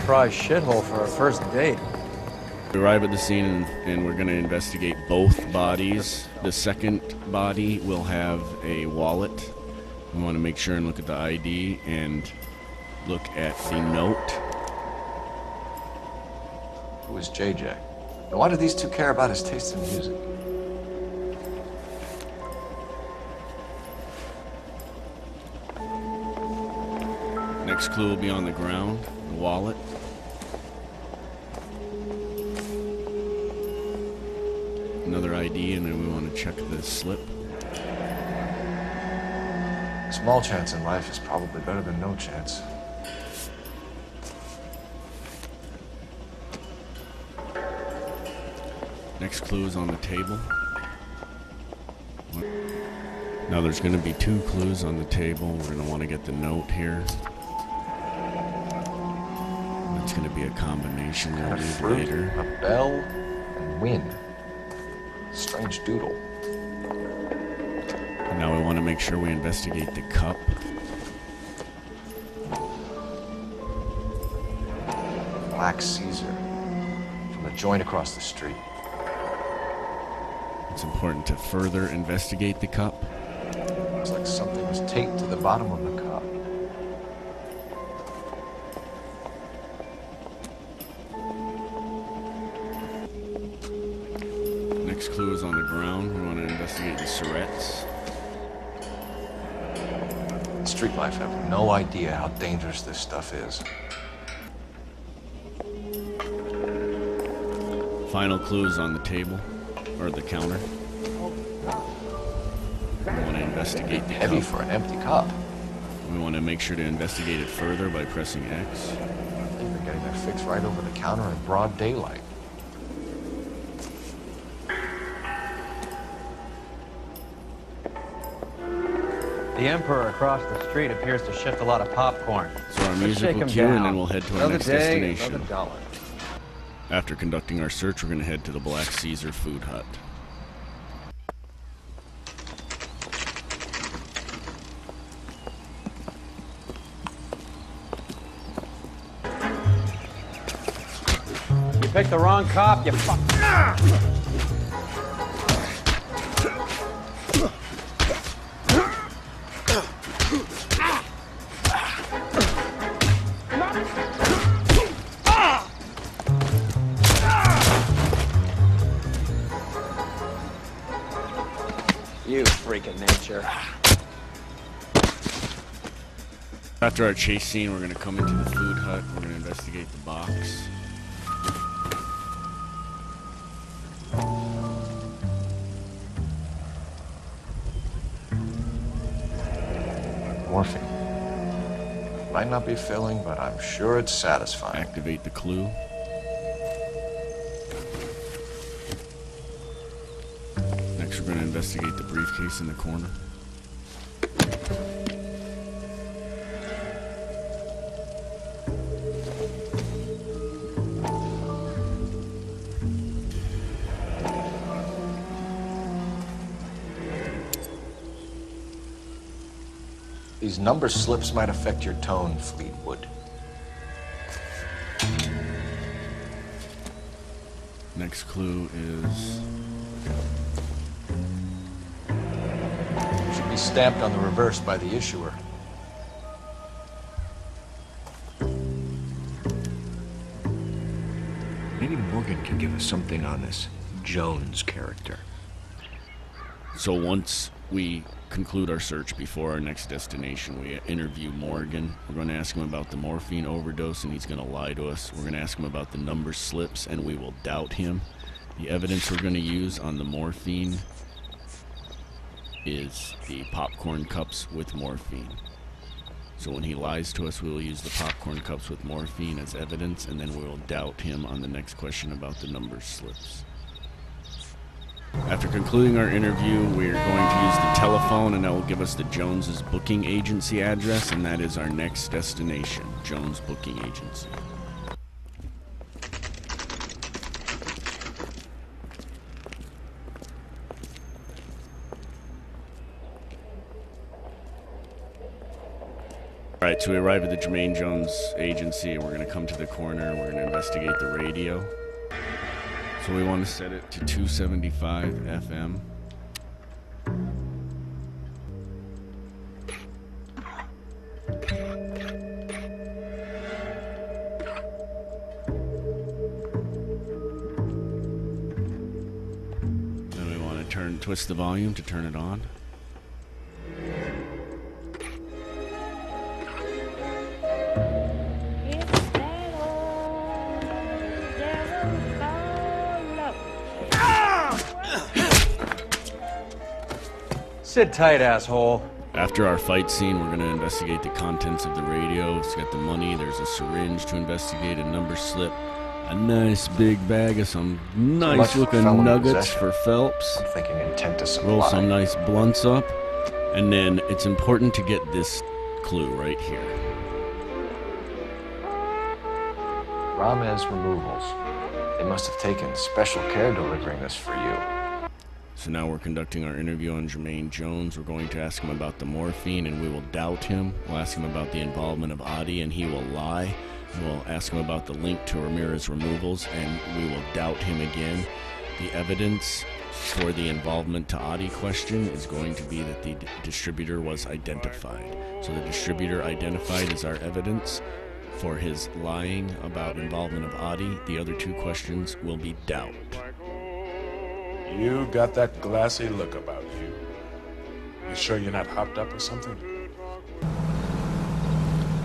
prize shithole for our first date. We arrive at the scene and we're going to investigate both bodies. The second body will have a wallet. We want to make sure and look at the ID and look at the note. Who is JJ? And why do these two care about his taste in music? Next clue will be on the ground, the wallet. Another ID, and then we want to check the slip. Small chance in life is probably better than no chance. Next clue is on the table. Now there's going to be two clues on the table. We're going to want to get the note here. It's going to be a combination we'll A do fruit, later. a bell, and win. Strange doodle. And now we want to make sure we investigate the cup. Black Caesar. From the joint across the street. It's important to further investigate the cup. Looks like something was taped to the bottom of the cup. Next clue is on the ground. We want to investigate the syrettes. Street life have no idea how dangerous this stuff is. Final clue is on the table, or the counter. We want to investigate the Heavy cup. for an empty cup. We want to make sure to investigate it further by pressing X. They're getting their fix right over the counter in broad daylight. The Emperor across the street appears to shift a lot of popcorn. So our Let's music shake will him cue, and down. then we'll head to our Another next day, destination. another dollar. After conducting our search, we're going to head to the Black Caesar food hut. You picked the wrong cop, you fuck. You freak of nature. After our chase scene, we're going to come into the food hut. We're going to investigate the box. Morphine. Might not be filling, but I'm sure it's satisfying. Activate the clue. Next, we're going to investigate the briefcase in the corner. These number slips might affect your tone, Fleetwood. Next clue is Should be stamped on the reverse by the issuer. Maybe Morgan can give us something on this Jones character. So once we conclude our search before our next destination, we interview Morgan. We're going to ask him about the morphine overdose, and he's going to lie to us. We're going to ask him about the number slips, and we will doubt him. The evidence we're going to use on the morphine is the popcorn cups with morphine. So when he lies to us, we will use the popcorn cups with morphine as evidence, and then we will doubt him on the next question about the number slips. After concluding our interview, we are going to use the telephone, and that will give us the Jones's booking agency address, and that is our next destination, Jones Booking Agency. All Alright, so we arrive at the Jermaine Jones agency, and we're going to come to the corner, and we're going to investigate the radio. So we want to set it to 275 FM. Then we want to twist the volume to turn it on. Sit tight, asshole. After our fight scene, we're going to investigate the contents of the radio. It's got the money, there's a syringe to investigate, a number slip, a nice big bag of some nice looking nuggets for Phelps. I'm thinking intent to supply. Roll some nice blunts up. And then it's important to get this clue right here. Ramez Removals. They must have taken special care delivering this for you. So now we're conducting our interview on Jermaine Jones. We're going to ask him about the morphine, and we will doubt him. We'll ask him about the involvement of Adi, and he will lie. We'll ask him about the link to Ramirez Removals, and we will doubt him again. The evidence for the involvement to Adi question is going to be that the distributor was identified. So the distributor identified is our evidence for his lying about involvement of Adi. The other two questions will be doubt. You got that glassy look about you. You sure you're not hopped up or something?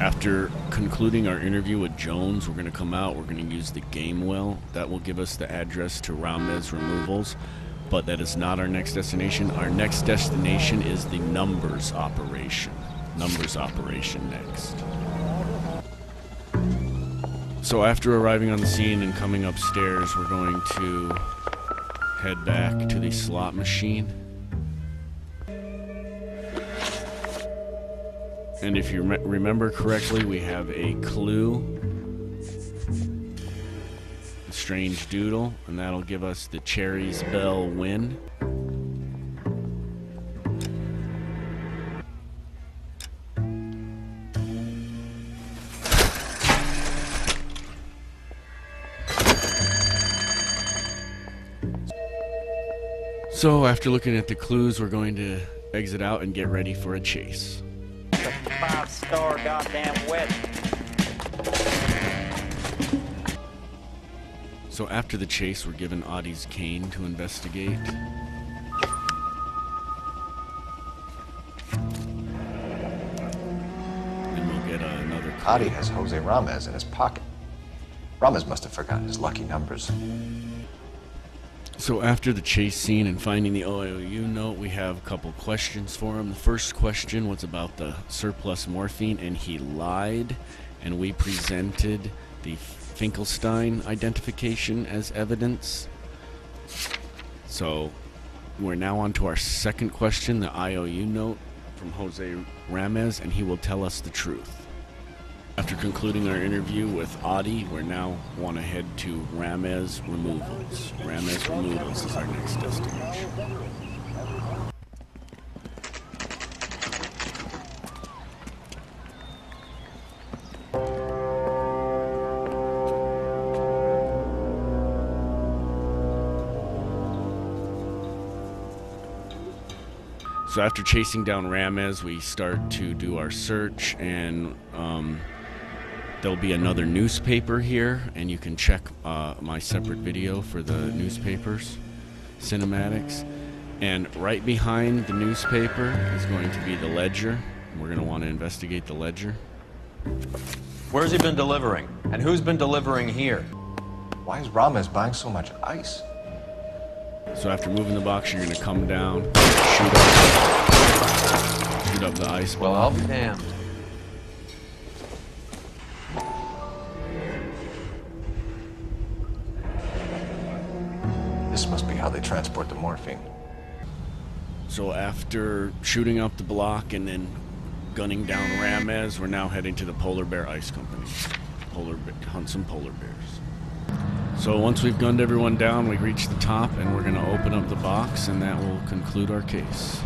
After concluding our interview with Jones, we're going to come out, we're going to use the game well. That will give us the address to Ramez Removals, but that is not our next destination. Our next destination is the numbers operation. Numbers operation next. So after arriving on the scene and coming upstairs, we're going to head back to the slot machine. And if you remember correctly, we have a clue, a strange doodle, and that'll give us the Cherry's Bell win. So after looking at the clues, we're going to exit out and get ready for a chase. It's a 5-star goddamn wedding. So after the chase, we're given Adi's cane to investigate. And we'll get another clue. Adi has Jose Ramez in his pocket. Ramez must have forgotten his lucky numbers. So after the chase scene and finding the OIOU note, we have a couple questions for him. The first question was about the surplus morphine, and he lied, and we presented the Finkelstein identification as evidence. So we're now on to our second question, the IOU note from Jose Ramez, and he will tell us the truth. After concluding our interview with Adi, we now want to head to Ramez Removals. Ramez Removals is our next destination. So after chasing down Ramez, we start to do our search, and there'll be another newspaper here, and you can check my separate video for the newspapers, cinematics. And right behind the newspaper is going to be the ledger. We're going to want to investigate the ledger. Where's he been delivering? And who's been delivering here? Why is Ramez buying so much ice? So after moving the box, you're going to come down, shoot up the ice Well, ball. I'll be damned. This must be how they transport the morphine. So after shooting up the block and then gunning down Ramez, we're now heading to the Polar Bear Ice Company. Hunt some polar bears. So once we've gunned everyone down, we reach the top, and we're going to open up the box, and that will conclude our case.